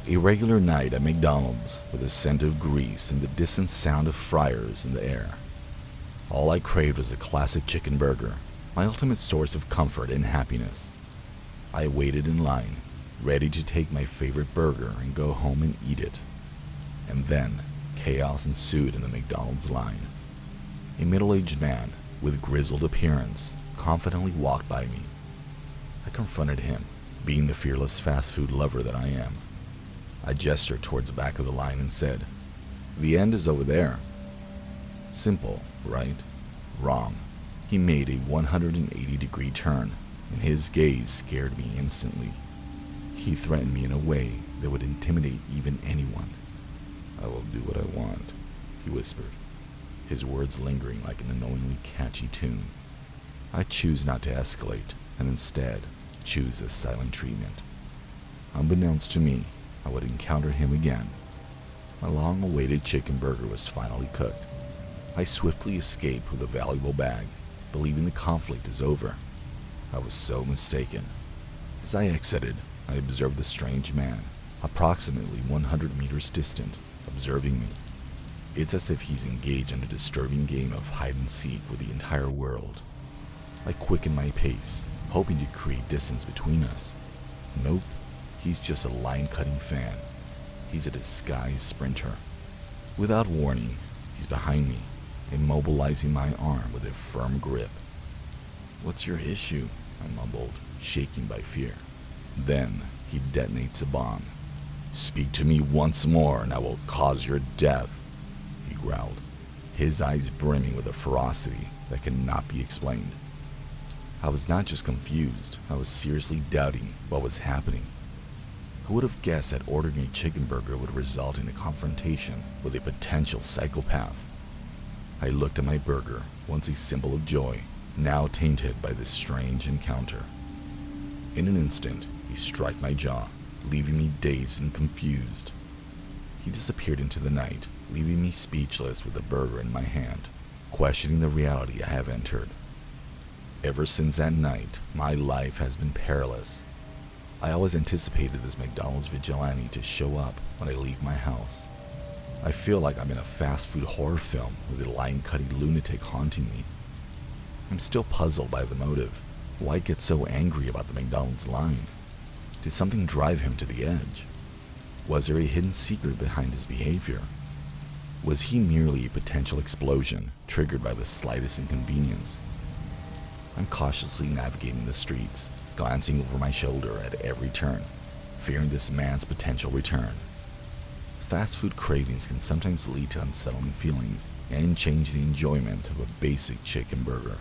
A regular night at McDonald's with the scent of grease and the distant sound of fryers in the air. All I craved was a classic chicken burger, my ultimate source of comfort and happiness. I waited in line, ready to take my favorite burger and go home and eat it. And then, chaos ensued in the McDonald's line. A middle-aged man with grizzled appearance confidently walked by me. I confronted him, being the fearless fast food lover that I am. I gestured towards the back of the line and said, "The end is over there." Simple, right? Wrong. He made a 180-degree turn, and his gaze scared me instantly. He threatened me in a way that would intimidate even anyone. "I will do what I want," he whispered, his words lingering like an annoyingly catchy tune. I choose not to escalate, and instead choose this silent treatment. Unbeknownst to me, I would encounter him again. My long-awaited chicken burger was finally cooked. I swiftly escaped with a valuable bag, believing the conflict is over. I was so mistaken. As I exited, I observed the strange man, approximately 100 meters distant, observing me. It's as if he's engaged in a disturbing game of hide-and-seek with the entire world. I quickened my pace, hoping to create distance between us. Nope, he's just a line-cutting fan. He's a disguised sprinter. Without warning, he's behind me, immobilizing my arm with a firm grip. "What's your issue?" I mumbled, shaking by fear. Then he detonates a bomb. "Speak to me once more and I will cause your death," he growled, his eyes brimming with a ferocity that cannot be explained. I was not just confused, I was seriously doubting what was happening. Who would have guessed that ordering a chicken burger would result in a confrontation with a potential psychopath? I looked at my burger, once a symbol of joy, now tainted by this strange encounter. In an instant, he struck my jaw, leaving me dazed and confused. He disappeared into the night, leaving me speechless with the burger in my hand, questioning the reality I have entered. Ever since that night, my life has been perilous. I always anticipated this McDonald's vigilante to show up when I leave my house. I feel like I'm in a fast food horror film with a line-cutting lunatic haunting me. I'm still puzzled by the motive. Why get so angry about the McDonald's line? Did something drive him to the edge? Was there a hidden secret behind his behavior? Was he merely a potential explosion triggered by the slightest inconvenience? I'm cautiously navigating the streets, glancing over my shoulder at every turn, fearing this man's potential return. Fast food cravings can sometimes lead to unsettling feelings and change the enjoyment of a basic chicken burger.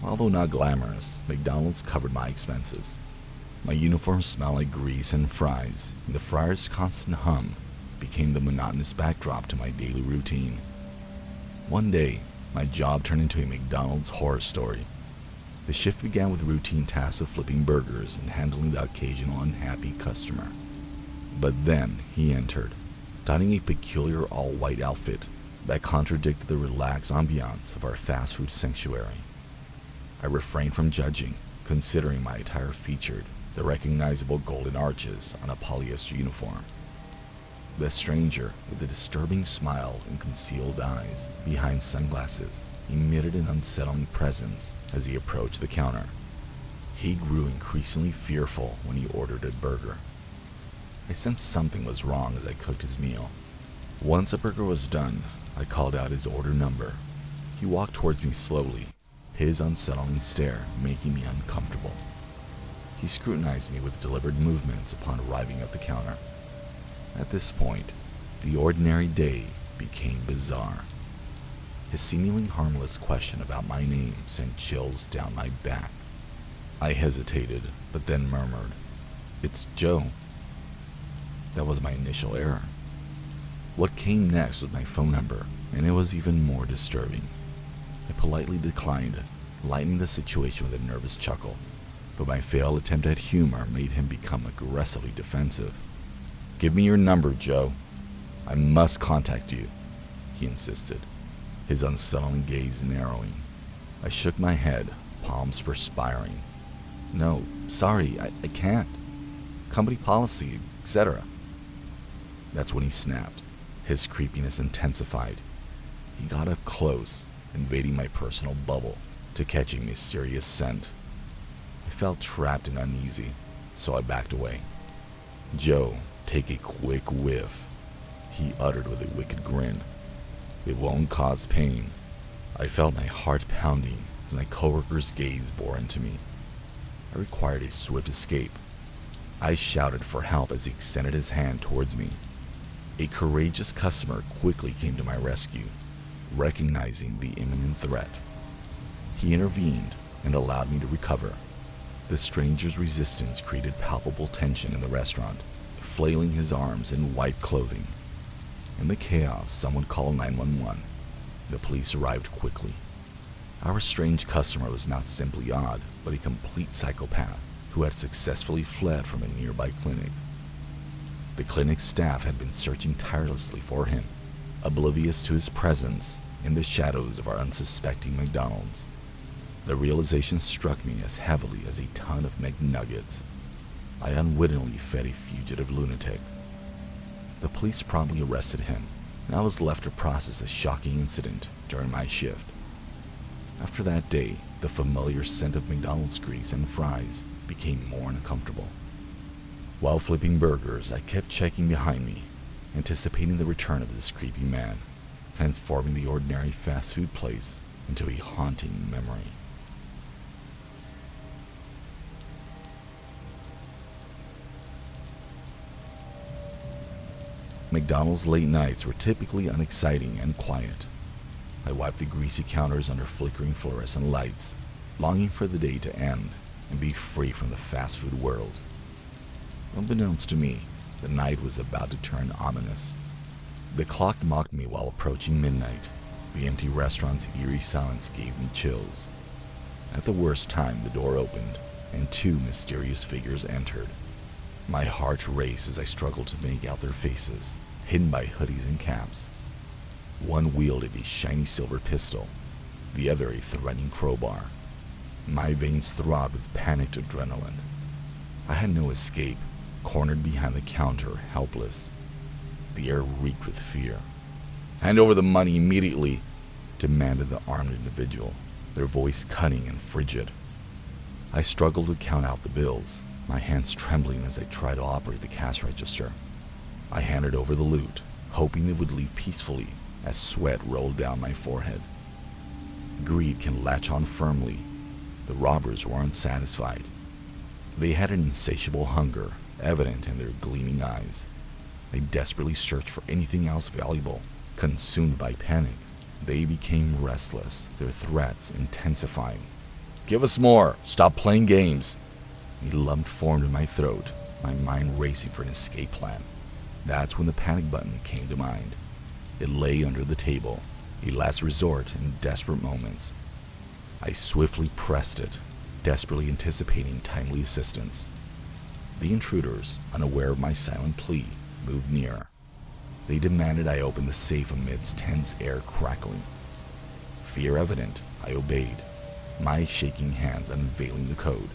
Although not glamorous, McDonald's covered my expenses. My uniform smelled like grease and fries, and the fryer's constant hum became the monotonous backdrop to my daily routine. One day, my job turned into a McDonald's horror story. The shift began with routine tasks of flipping burgers and handling the occasional unhappy customer. But then he entered, donning a peculiar all-white outfit that contradicted the relaxed ambiance of our fast food sanctuary. I refrained from judging, considering my attire featured the recognizable golden arches on a polyester uniform. The stranger, with a disturbing smile and concealed eyes behind sunglasses, emitted an unsettling presence as he approached the counter. He grew increasingly fearful when he ordered a burger. I sensed something was wrong as I cooked his meal. Once a burger was done, I called out his order number. He walked towards me slowly, his unsettling stare making me uncomfortable. He scrutinized me with deliberate movements upon arriving at the counter. At this point, the ordinary day became bizarre. His seemingly harmless question about my name sent chills down my back. I hesitated, but then murmured, "It's Joe." That was my initial error. What came next was my phone number, and it was even more disturbing. I politely declined, lightening the situation with a nervous chuckle, but my failed attempt at humor made him become aggressively defensive. "Give me your number, Joe. I must contact you." he insisted, his unsettling gaze narrowing. I shook my head, palms perspiring. No, sorry, I can't. Company policy, etc. That's when he snapped. His creepiness intensified. He got up close, invading my personal bubble to catch a mysterious scent. I felt trapped and uneasy, so I backed away. Joe, take a quick whiff, he uttered with a wicked grin. It won't cause pain. I felt my heart pounding as my coworker's gaze bore into me. I required a swift escape. I shouted for help as he extended his hand towards me. A courageous customer quickly came to my rescue, recognizing the imminent threat. He intervened and allowed me to recover. The stranger's resistance created palpable tension in the restaurant, flailing his arms in white clothing. In the chaos, someone called 911. The police arrived quickly. Our strange customer was not simply odd, but a complete psychopath who had successfully fled from a nearby clinic. The clinic's staff had been searching tirelessly for him, oblivious to his presence in the shadows of our unsuspecting McDonald's. The realization struck me as heavily as a ton of McNuggets. I unwittingly fed a fugitive lunatic. The police promptly arrested him, and I was left to process a shocking incident during my shift. After that day, the familiar scent of McDonald's grease and fries became more uncomfortable. While flipping burgers, I kept checking behind me, anticipating the return of this creepy man, transforming the ordinary fast food place into a haunting memory. McDonald's late nights were typically unexciting and quiet. I wiped the greasy counters under flickering fluorescent lights, longing for the day to end and be free from the fast food world. Unbeknownst to me, the night was about to turn ominous. The clock mocked me while approaching midnight. The empty restaurant's eerie silence gave me chills. At the worst time, the door opened, and two mysterious figures entered. My heart raced as I struggled to make out their faces, hidden by hoodies and caps. One wielded a shiny silver pistol, the other a threatening crowbar. My veins throbbed with panicked adrenaline. I had no escape, cornered behind the counter, helpless. The air reeked with fear. "Hand over the money immediately," demanded the armed individual, their voice cutting and frigid. I struggled to count out the bills, my hands trembling as I tried to operate the cash register. I handed over the loot, hoping they would leave peacefully as sweat rolled down my forehead. Greed can latch on firmly. The robbers were unsatisfied. They had an insatiable hunger, evident in their gleaming eyes. They desperately searched for anything else valuable. Consumed by panic, they became restless, their threats intensifying. "Give us more! Stop playing games!" A lump formed in my throat, my mind racing for an escape plan. That's when the panic button came to mind. It lay under the table, a last resort in desperate moments. I swiftly pressed it, desperately anticipating timely assistance. The intruders, unaware of my silent plea, moved nearer. They demanded I open the safe amidst tense air crackling. Fear evident, I obeyed, my shaking hands unveiling the code.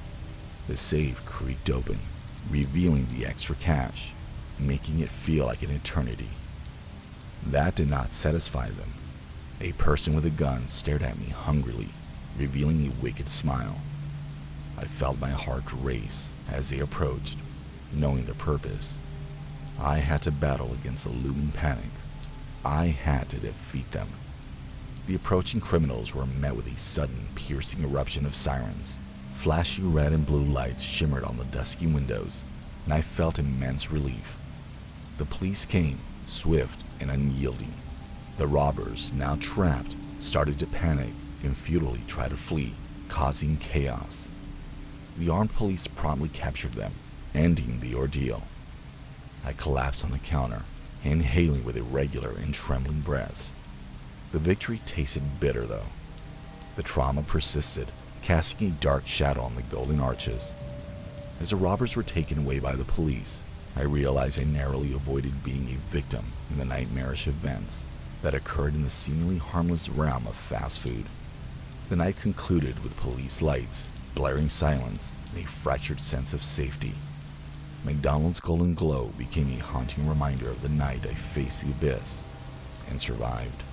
The safe creaked open, revealing the extra cash, making it feel like an eternity. That did not satisfy them. A person with a gun stared at me hungrily, revealing a wicked smile. I felt my heart race as they approached, knowing their purpose. I had to battle against the looming panic. I had to defeat them. The approaching criminals were met with a sudden, piercing eruption of sirens. Flashy red and blue lights shimmered on the dusky windows, and I felt immense relief. The police came, swift and unyielding. The robbers, now trapped, started to panic and futilely try to flee, causing chaos. The armed police promptly captured them, ending the ordeal. I collapsed on the counter, inhaling with irregular and trembling breaths. The victory tasted bitter, though. The trauma persisted, casting a dark shadow on the golden arches. As the robbers were taken away by the police, I realized I narrowly avoided being a victim in the nightmarish events. that occurred in the seemingly harmless realm of fast food. The night concluded with police lights, blaring silence, and a fractured sense of safety. McDonald's golden glow became a haunting reminder of the night I faced the abyss and survived.